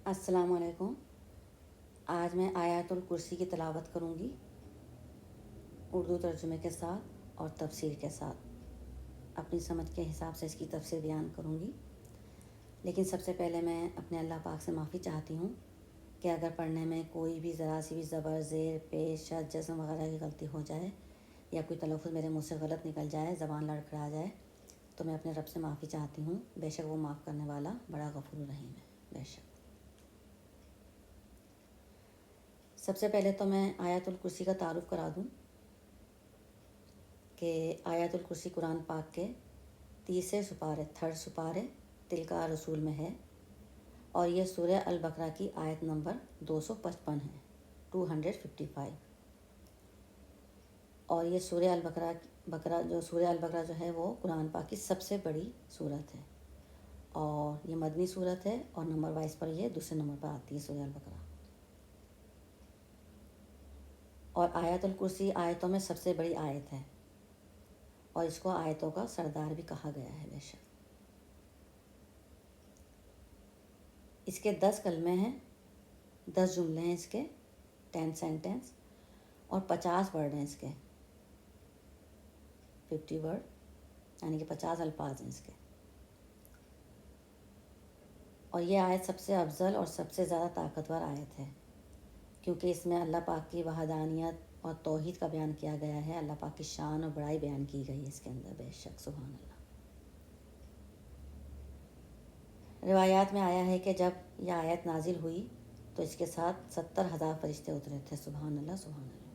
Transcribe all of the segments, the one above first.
السلام علیکم۔ آج میں آیات الکرسی کی تلاوت کروں گی اردو ترجمے کے ساتھ اور تفسیر کے ساتھ۔ اپنی سمجھ کے حساب سے اس کی تفسیر بیان کروں گی، لیکن سب سے پہلے میں اپنے اللہ پاک سے معافی چاہتی ہوں کہ اگر پڑھنے میں کوئی بھی ذرا سی بھی زبر، زیر، پیش، شد، جزم وغیرہ کی غلطی ہو جائے یا کوئی تلفظ میرے منہ سے غلط نکل جائے، زبان لڑکھڑا جائے، تو میں اپنے رب سے معافی چاہتی ہوں۔ بے شک وہ معاف کرنے والا بڑا غفور الرحیم ہے۔ بے شک۔ سب سے پہلے تو میں آیات الکرسی کا تعارف کرا دوں کہ آیات الکرسی قرآن پاک کے تیسرے سپارے، تھرڈ سپارے تلکا رسول میں ہے، اور یہ سورہ البقرہ کی آیت نمبر 255 ہے، 255۔ اور یہ سورہ البقرہ جو ہے وہ قرآن پاک کی سب سے بڑی سورت ہے، اور یہ مدنی سورت ہے، اور نمبر وائز پر یہ دوسرے نمبر پر آتی ہے سورہ البقرہ۔ اور آیت الکرسی آیتوں میں سب سے بڑی آیت ہے، اور اس کو آیتوں کا سردار بھی کہا گیا ہے۔ بے شک اس کے 10 کلمے ہیں، 10 جملے ہیں اس کے، 10 سینٹنس، اور 50 ورڈ ہیں اس کے، 50 ورڈ، یعنی کہ 50 الفاظ ہیں اس کے۔ اور یہ آیت سب سے افضل اور سب سے زیادہ طاقتور آیت ہے، کیونکہ اس میں اللہ پاک کی وحدانیت اور توحید کا بیان کیا گیا ہے، اللہ پاک کی شان اور بڑائی بیان کی گئی ہے اس کے اندر۔ بے شک سبحان اللہ۔ روایات میں آیا ہے کہ جب یہ آیت نازل ہوئی تو اس کے ساتھ 70,000 فرشتے اترے تھے۔ سبحان اللہ، سبحان اللہ۔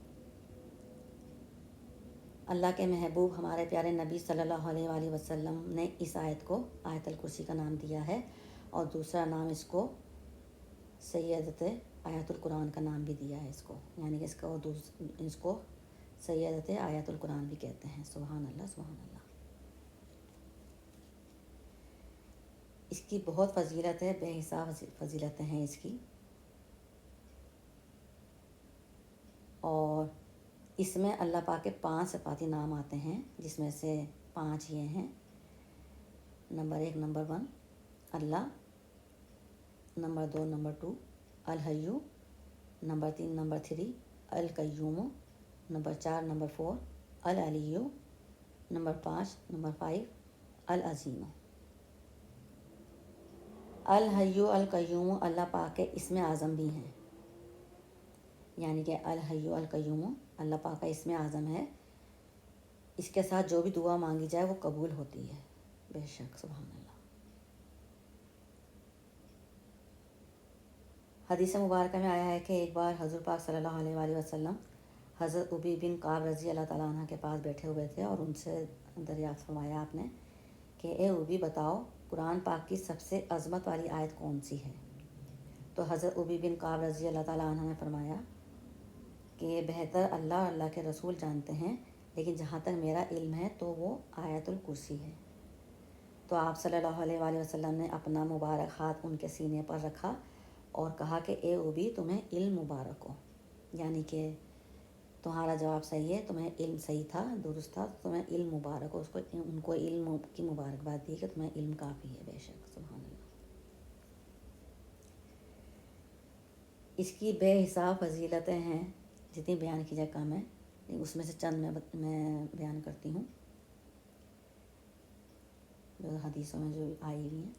اللہ کے محبوب ہمارے پیارے نبی صلی اللہ علیہ وآلہ وسلم نے اس آیت کو آیت الکرسی کا نام دیا ہے، اور دوسرا نام اس کو سیدت آیت القرآن کا نام بھی دیا ہے اس کو، یعنی کہ اس کو سیدت آیت القرآن بھی کہتے ہیں۔ سبحان اللہ، سبحان اللہ۔ اس کی بہت فضیلت ہے، بے حساب فضیلتیں ہیں اس کی، اور اس میں اللہ پاک کے 5 صفاتی نام آتے ہیں، جس میں سے 5 یہ ہیں۔ نمبر 1، نمبر 1 اللہ، نمبر 2، نمبر 2 الحیو، نمبر 3، نمبر 3 القیوم، نمبر 4، نمبر 4 العلیو، نمبر 5، نمبر 5 العظیم۔ الحیو القیوم اللہ پاک کے اسم اعظم بھی ہیں، یعنی کہ الحیو القیوم اللہ پاک کا اسم اعظم ہے، اس کے ساتھ جو بھی دعا مانگی جائے وہ قبول ہوتی ہے۔ بے شک سبحان اللہ۔ حدیث مبارکہ میں آیا ہے کہ ایک بار حضور پاک صلی اللہ علیہ وآلہ وسلم حضرت ابی بن کعب رضی اللہ تعالیٰ عنہ کے پاس بیٹھے ہوئے تھے، اور ان سے دریافت فرمایا آپ نے کہ اے ابی بتاؤ قرآن پاک کی سب سے عظمت والی آیت کون سی ہے؟ تو حضرت ابی بن کعب رضی اللہ تعالیٰ عنہ نے فرمایا کہ یہ بہتر اللہ اور اللہ کے رسول جانتے ہیں، لیکن جہاں تک میرا علم ہے تو وہ آیت الکرسی ہے۔ تو آپ صلی اللہ علیہ وآلہ وسلم نے اپنا مبارک ہاتھ ان کے سینے پر رکھا اور کہا کہ اے ابی تمہیں علم مبارک ہو، یعنی کہ تمہارا جواب صحیح ہے، تمہیں علم صحیح تھا، درست تھا، تمہیں علم مبارک ہو۔ ان کو علم کی مبارکباد دی کہ تمہیں علم کافی ہے۔ بے شک سبحان اللہ۔ اس کی بے حساب فضیلتیں ہیں، جتنی بیان کی جائے کم ہے، لیکن اس میں سے چند میں بیان کرتی ہوں جو حدیثوں میں جو آئی ہوئی ہیں۔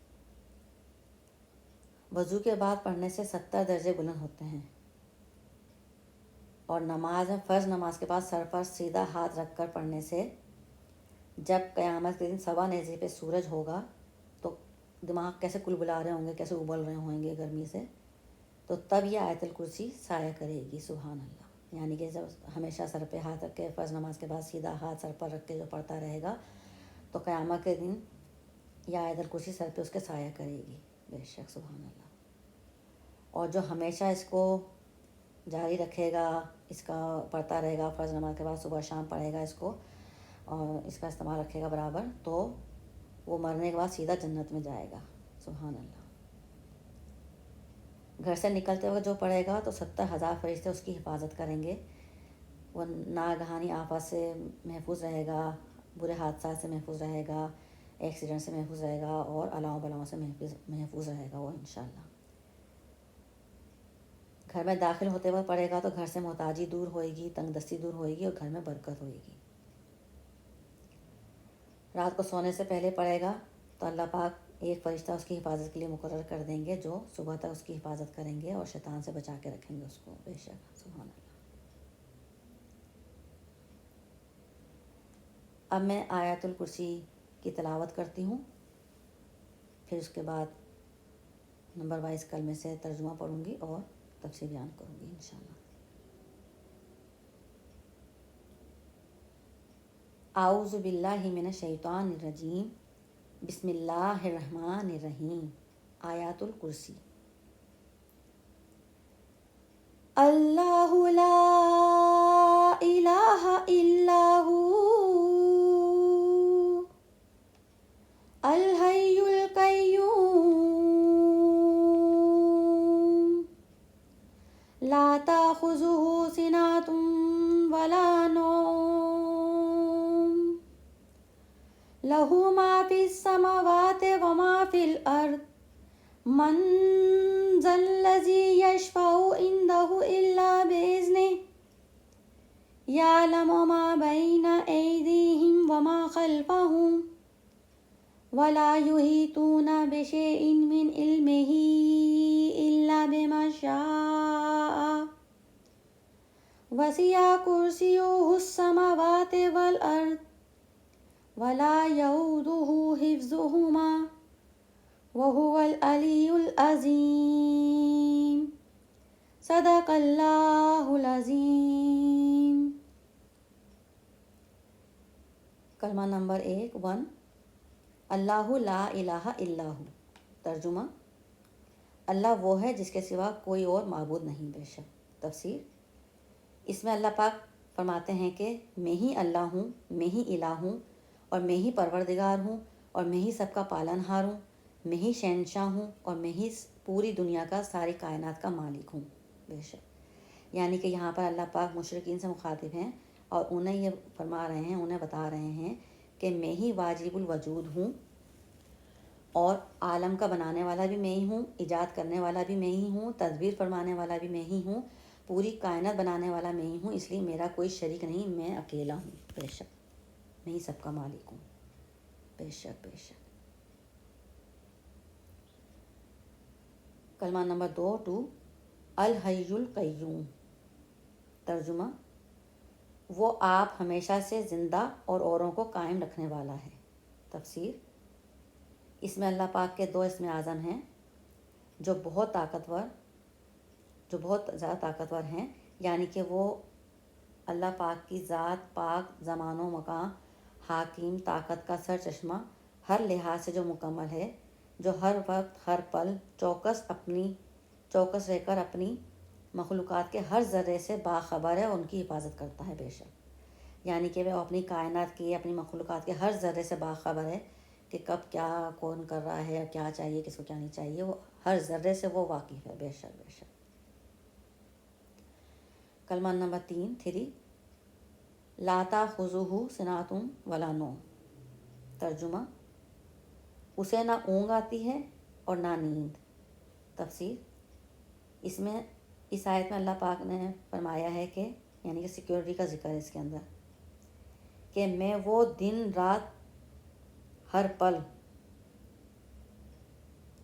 وضو کے بعد پڑھنے سے 70 درجے بلند ہوتے ہیں، اور نماز میں فرض نماز کے بعد سر پر سیدھا ہاتھ رکھ کر پڑھنے سے جب قیامت کے دن صبح نیزے پہ سورج ہوگا تو دماغ کیسے کلبلا رہے ہوں گے، کیسے ابل رہے ہوں گے گرمی سے، تو تب یہ آیت الکرسی سایہ کرے گی۔ سبحان اللہ۔ یعنی کہ جب ہمیشہ سر پہ ہاتھ رکھ کے فرض نماز کے بعد سیدھا ہاتھ سر پر رکھ کے جو پڑھتا رہے گا تو قیامت کے دن یہ آیت الکرسی سر پہ اس کے سایہ کرے گی۔ بے شک سبحان اللہ۔ اور جو ہمیشہ اس کو جاری رکھے گا، اس کا پڑھتا رہے گا، فرض نماز کے بعد صبح شام پڑھے گا اس کو، اور اس کا استعمال رکھے گا برابر، تو وہ مرنے کے بعد سیدھا جنت میں جائے گا۔ سبحان اللہ۔ گھر سے نکلتے وقت جو پڑھے گا تو 70,000 فرشتے اس کی حفاظت کریں گے، وہ ناگہانی آفات سے محفوظ رہے گا، برے حادثات سے محفوظ رہے گا، ایکسیڈنٹ سے محفوظ رہے گا، اور الاؤں بلاؤں سے محفوظ رہے گا وہ انشاءاللہ۔ گھر میں داخل ہوتے وقت پڑھے گا تو گھر سے محتاجی دور ہوئے گی، تنگ دستی دور ہوئے گی اور گھر میں برکت ہوئے گی۔ رات کو سونے سے پہلے پڑھے گا تو اللہ پاک ایک فرشتہ اس کی حفاظت کے لیے مقرر کر دیں گے جو صبح تک اس کی حفاظت کریں گے اور شیطان سے بچا کے رکھیں گے اس کو۔ بے شک، سبحان اللہ۔ اب میں آیت الکرسی کی تلاوت کرتی ہوں، پھر اس کے بعد نمبر وائز کلمے سے ترجمہ پڑھوں گی اور تفسیر بیان کروں گی انشاءاللہ۔ اعوذ باللہ من الشیطان الرجیم، بسم اللہ الرحمن الرحیم۔ آیات الکرسی۔ اللہ لا الہ الا الحی القیوم لا تأخذہ سنۃ ولا نوم لہ ما فی السماوات وما فی الارض من ذا الذی یشفع عندہ الا بإذنہ یعلم ما بین ایدیہم وما خلفہم ولا یحیطون بشیء من علمہ الا بما شاء وسع کرسیہ السماوات والارض ولا یؤودہ حفظہما وهو العلی العظیم۔ صدق اللہ العظیم۔ کلمہ نمبر 1 اللہ لا الہ الا ہو۔ ترجمہ: اللہ وہ ہے جس کے سوا کوئی اور معبود نہیں، بے شک۔ تفسیر: اس میں اللہ پاک فرماتے ہیں کہ میں ہی اللہ ہوں، میں ہی الہ ہوں اور میں ہی پروردگار ہوں اور میں ہی سب کا پالن ہار ہوں، میں ہی شہنشاہ ہوں اور میں ہی پوری دنیا کا، ساری کائنات کا مالک ہوں، بے شک۔ یعنی کہ یہاں پر اللہ پاک مشرکین سے مخاطب ہیں اور انہیں یہ فرما رہے ہیں، انہیں بتا رہے ہیں کہ میں ہی واجب الوجود ہوں اور عالم کا بنانے والا بھی میں ہی ہوں، ایجاد کرنے والا بھی میں ہی ہوں، تدبیر فرمانے والا بھی میں ہی ہوں، پوری کائنات بنانے والا میں ہی ہوں، اس لیے میرا کوئی شریک نہیں، میں اکیلا ہوں، بے شک۔ میں ہی سب کا مالک ہوں، بے شک بے شک۔ کلمہ نمبر 2 الحی القیوم۔ ترجمہ: وہ آپ ہمیشہ سے زندہ اور اوروں کو قائم رکھنے والا ہے۔ تفسیر: اس میں اللہ پاک کے 2 اسم اعظم ہیں جو بہت زیادہ طاقتور ہیں، یعنی کہ وہ اللہ پاک کی ذات، پاک زمان و مکان، حاکم، طاقت کا سر چشمہ، ہر لحاظ سے جو مکمل ہے، جو ہر وقت ہر پل چوکس رہ کر اپنی مخلوقات کے ہر ذرے سے باخبر ہے اور ان کی حفاظت کرتا ہے، بے شک۔ یعنی کہ وہ اپنی کائنات کی، اپنی مخلوقات کے ہر ذرے سے باخبر ہے کہ کب کیا کون کر رہا ہے اور کیا چاہیے، کس کو کیا نہیں چاہیے، وہ ہر ذرے سے وہ واقف ہے، بے شک بے شک۔ کلمہ نمبر 3 لا تأخذہ سنۃ ولا نوم۔ ترجمہ: اسے نہ اونگ آتی ہے اور نہ نیند۔ تفسیر: اس آیت میں اللہ پاک نے فرمایا ہے کہ یعنی کہ سیکیورٹی کا ذکر ہے اس کے اندر، کہ میں وہ دن رات ہر پل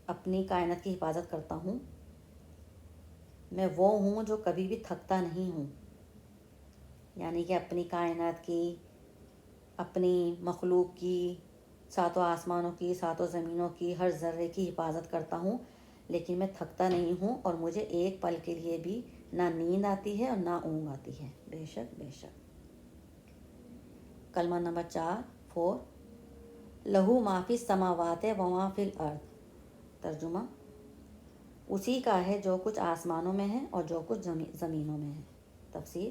اپنی کائنات کی حفاظت کرتا ہوں، میں وہ ہوں جو کبھی بھی تھکتا نہیں ہوں، یعنی کہ اپنی کائنات کی، اپنی مخلوق کی، 7 آسمانوں کی، 7 زمینوں کی، ہر ذرے کی حفاظت کرتا ہوں، لیکن میں تھکتا نہیں ہوں اور مجھے ایک پل کے لیے بھی نہ نیند آتی ہے اور نہ اونگ آتی ہے، بے شک بے شک۔ کلمہ نمبر 4 لہو ما فی السماوات وما فی الارض۔ ترجمہ: اسی کا ہے جو کچھ آسمانوں میں ہے اور جو کچھ زمینوں میں ہے۔ تفسیر: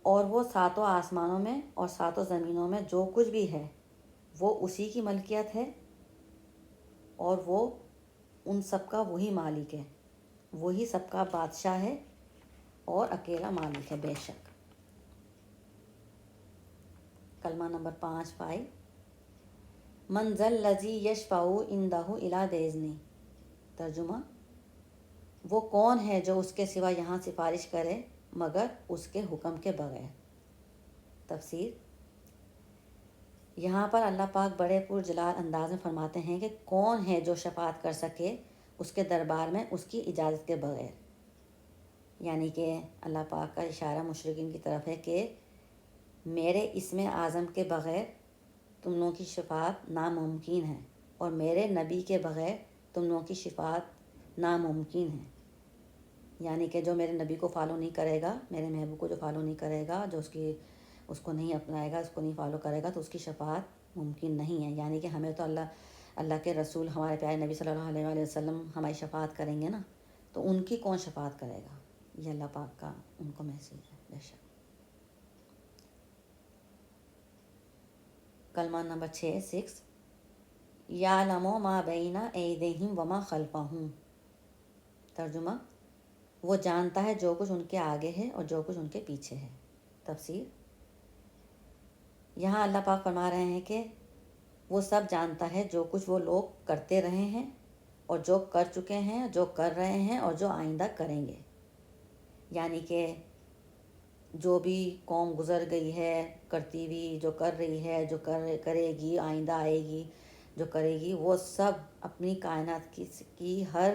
اور وہ 7 آسمانوں میں اور 7 زمینوں میں جو کچھ بھی ہے وہ اسی کی ملکیت ہے اور وہ ان سب کا وہی مالک ہے، وہی سب کا بادشاہ ہے اور اکیلا مالک ہے، بے شک۔ کلمہ نمبر 5 من ذا الذی یشفع عندہ الا بإذنہ۔ ترجمہ: وہ کون ہے جو اس کے سوا یہاں سفارش کرے مگر اس کے حکم کے بغیر؟ تفسیر: یہاں پر اللہ پاک بڑے پرجلال انداز میں فرماتے ہیں کہ کون ہے جو شفاعت کر سکے اس کے دربار میں اس کی اجازت کے بغیر. یعنی کہ اللہ پاک کا اشارہ مشرکین کی طرف ہے کہ میرے اسم اعظم کے بغیر تم لوگوں کی شفاعت ناممکن ہے، اور میرے نبی کے بغیر تم لوگوں کی شفاعت ناممکن ہے. یعنی کہ جو میرے نبی کو فالو نہیں کرے گا، میرے محبوب کو جو فالو نہیں کرے گا، جو اس کو نہیں اپنائے گا، اس کو نہیں فالو کرے گا، تو اس کی شفاعت ممکن نہیں ہے. یعنی کہ ہمیں تو اللہ کے رسول ہمارے پیارے نبی صلی اللہ علیہ وآلہ وسلم ہماری شفاعت کریں گے نا، تو ان کی کون شفاعت کرے گا؟ یہ اللہ پاک کا ان کو محسوس ہے. بے شک. کلمہ نمبر 6 یعلم ما بین ایدیہم وما خلفہم. ترجمہ: وہ جانتا ہے جو کچھ ان کے آگے ہے اور جو کچھ ان کے پیچھے ہے. تفسیر: یہاں اللہ پاک فرما رہے ہیں کہ وہ سب جانتا ہے جو کچھ وہ لوگ کرتے رہے ہیں اور جو کر چکے ہیں، جو کر رہے ہیں اور جو آئندہ کریں گے. یعنی کہ جو بھی قوم گزر گئی ہے کرتی ہوئی، جو کر رہی ہے، جو کرے گی، آئندہ آئے گی، جو کرے گی، وہ سب اپنی کائنات کی ہر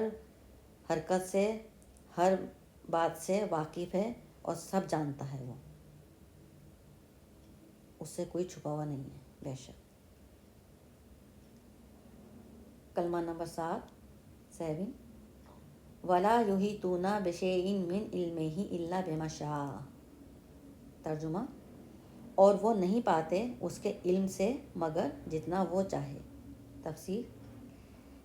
حرکت سے، ہر بات سے واقف ہے اور سب جانتا ہے. وہ اس سے کوئی چھپا ہوا نہیں ہے. بے شک. کلمہ نمبر 7 وَلَا يُحِيطُونَ بِشَيْءٍ مِّنْ عِلْمِهِ إِلَّا بِمَا شَاءَ. ترجمہ: اور وہ نہیں پاتے اس کے علم سے مگر جتنا وہ چاہے. تفسیر: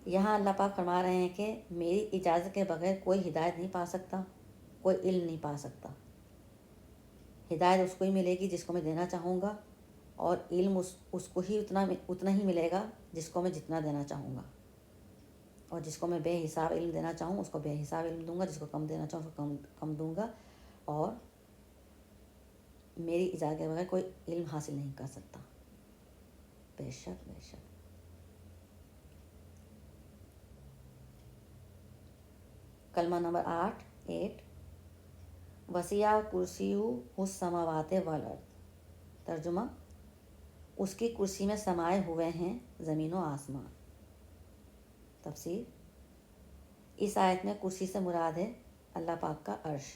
یہاں اللہ پاک فرما رہے ہیں کہ میری اجازت کے بغیر کوئی ہدایت نہیں پا سکتا، کوئی علم نہیں پا سکتا. ہدایت اس کو ہی ملے گی جس کو میں دینا چاہوں گا، اور علم اس کو ہی اتنا ہی ملے گا جس کو میں جتنا دینا چاہوں گا. اور جس کو میں بے حساب علم دینا چاہوں اس کو بے حساب علم دوں گا، جس کو کم دینا چاہوں اس کو کم دوں گا. اور میری اجازت کے بغیر کوئی علم حاصل نہیں کر سکتا. بے شک. بے شک. کلمہ نمبر 8 وسیع کرسیہ السماوات والارض. ترجمہ: اس کی کرسی میں سمائے ہوئے ہیں زمین و آسمان. تفسیر: اس آیت میں کرسی سے مراد ہے اللہ پاک کا عرش.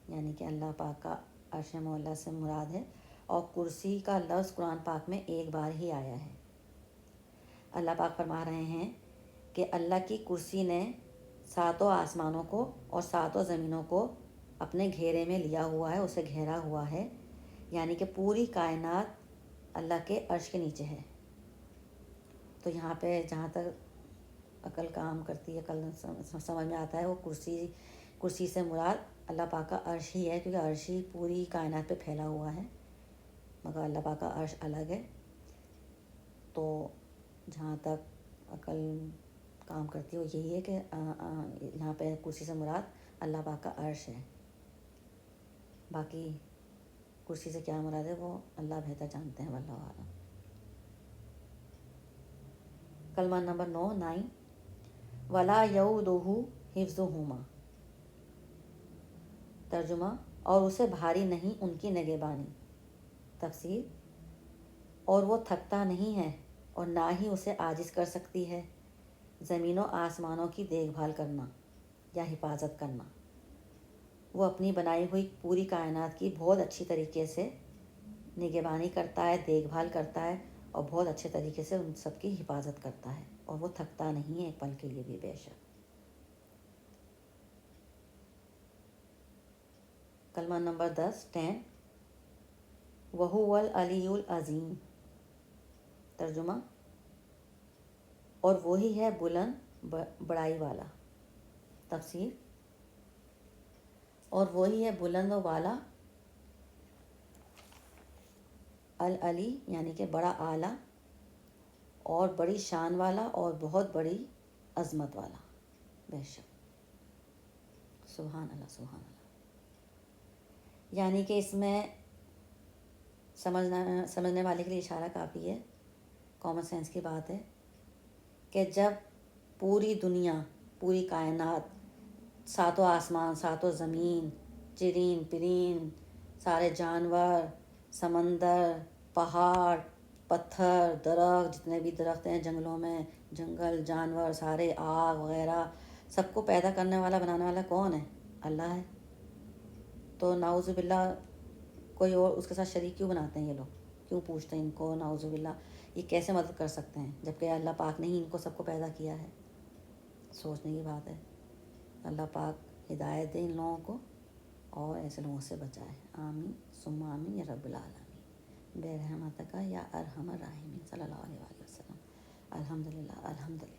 یعنی کہ اللہ پاک کا عرش معلیٰ سے مراد ہے، اور کرسی کا لفظ قرآن پاک میں ایک بار ہی آیا ہے. اللہ پاک فرما رہے ہیں کہ اللہ کی کرسی نے 7 آسمانوں کو اور 7 زمینوں کو اپنے گھیرے میں لیا ہوا ہے، اسے گھیرا ہوا ہے. یعنی کہ پوری کائنات اللہ کے عرش کے نیچے ہے. تو یہاں پہ جہاں تک عقل کام کرتی ہے، عقل سمجھ میں آتا ہے، وہ کرسی سے مراد اللہ پاک کا عرش ہی ہے، کیونکہ عرش ہی پوری کائنات پہ پھیلا ہوا ہے، مگر اللہ پاک کا عرش الگ ہے. تو جہاں تک عقل کام کرتی ہے وہ یہی ہے کہ یہاں پہ کرسی سے مراد اللہ پاک کا عرش ہے. باقی کرسی سے کیا مراد ہے وہ اللہ بہتر جانتے ہیں، واللہ اعلم. کلمہ نمبر 9 وَلَا يَؤُودُهُ حِفْظُهُمَا. ترجمہ: اور اسے بھاری نہیں ان کی نگہبانی. تفسیر: اور وہ تھکتا نہیں ہے اور نہ ہی اسے عاجز کر سکتی ہے زمین و آسمانوں کی دیکھ بھال کرنا یا حفاظت کرنا. وہ اپنی بنائی ہوئی پوری کائنات کی بہت اچھی طریقے سے نگہبانی کرتا ہے، دیکھ بھال کرتا ہے، اور بہت اچھے طریقے سے ان سب کی حفاظت کرتا ہے، اور وہ تھکتا نہیں ہے ایک پل کے لیے بھی. بے شک. کلمہ نمبر 10 وَهُوَ الْعَلِيُّ الْعَظِيمُ. ترجمہ: اور وہی ہے بلند بڑائی والا. تفسیر: اور وہی ہے بلند و بالا. العلی یعنی کہ بڑا اعلیٰ اور بڑی شان والا اور بہت بڑی عظمت والا. بے شک. سبحان اللہ. سبحان اللہ. یعنی کہ اس میں سمجھنے والے کے لیے اشارہ کافی ہے، کامن سینس کی بات ہے کہ جب پوری دنیا پوری کائنات، ساتوں آسمان، ساتوں زمین، چرین پرین، سارے جانور، سمندر، پہاڑ، پتھر، درخت، جتنے بھی درخت ہیں جنگلوں میں، جنگل، جانور سارے، آگ وغیرہ، سب کو پیدا کرنے والا بنانے والا کون ہے؟ اللہ ہے۔ تو نعوذ باللہ کوئی اور اس کے ساتھ شریک کیوں بناتے ہیں یہ لوگ؟ کیوں پوچھتے ہیں ان کو نعوذ باللہ یہ کیسے مدد کر سکتے ہیں جبکہ اللہ پاک نے ہی ان کو سب کو پیدا کیا ہے؟ سوچنے کی بات ہے۔ اللہ پاک ہدایت دے ان لوگوں کو اور ایسے لوگوں سے بچائے۔ آمین ثم آمین یا رب العالمین، بے رحمتک یا ارحم الراحمین، صلی اللہ علیہ وسلم۔ الحمدللہ الحمدللہ۔